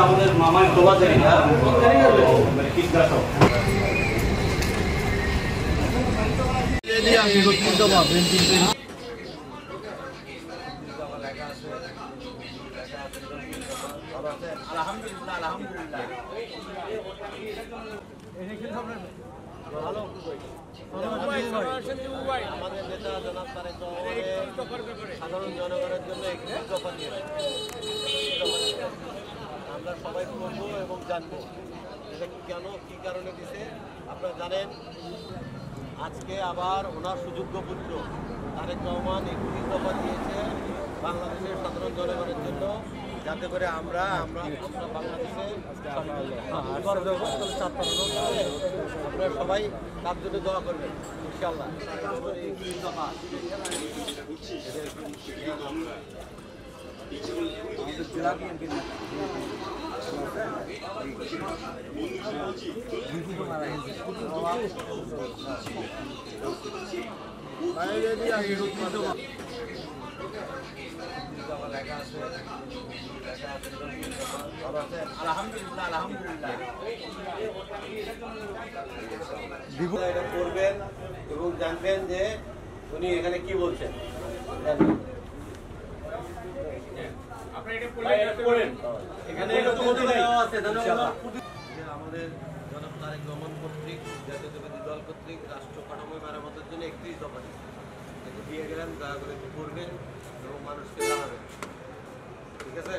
আমাদের মামাই তোলা যায় না আলহামদুলিল্লাহ আলহামদুলিল্লাহ আমাদের নেতা জনাব তারেক রহমানের সাধারণ জনগণের জন্য একটি দফা দিয়েছে। আমরা সবাই করবো এবং জানবো এটা কেন কী কারণে দিছে। আপনারা জানেন আজকে আবার ওনার সুযোগ্য পুত্র তারেক রহমান একটি দফা দিয়েছে বাংলাদেশের সাধারণ জনগণের জন্য, যাতে করে আমরা বাংলাদেশে আপনারা সবাই তার জন্য দোয়া করবেন ইনশাআল্লাহ। আলহামদুলিল্লাহ আলহামদুলিল্লাহ এটা করবেন এবং জানবেন যে উনি এখানে কি বলছেন। আমাদের জনাব তারেক রহমান কর্তৃক জাতীয়তাবাদী দল কর্তৃক রাষ্ট্র কাঠামো মেরামতের জন্য 31 দফা দিয়ে গেলেন, দয়া করে করবেন এবং মানুষকে জানাবেন। ঠিক আছে?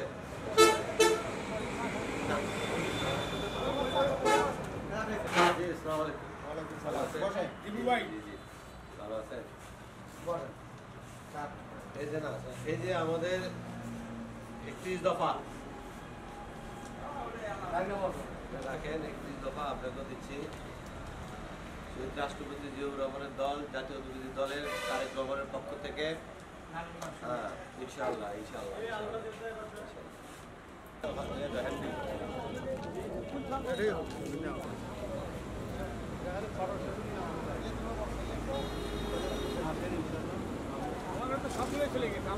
এই যে আমাদের 31 দফা রাখেন, 31 দফা আপনাকে দিচ্ছি। শহীদ রাষ্ট্রপতি জিয়াউর রহমানের দল জাতীয়তাবাদী দলের তারেক রহমানের পক্ষ থেকে ইনশাআল্লাহ ইনশাআল্লাহ চলে গেছে।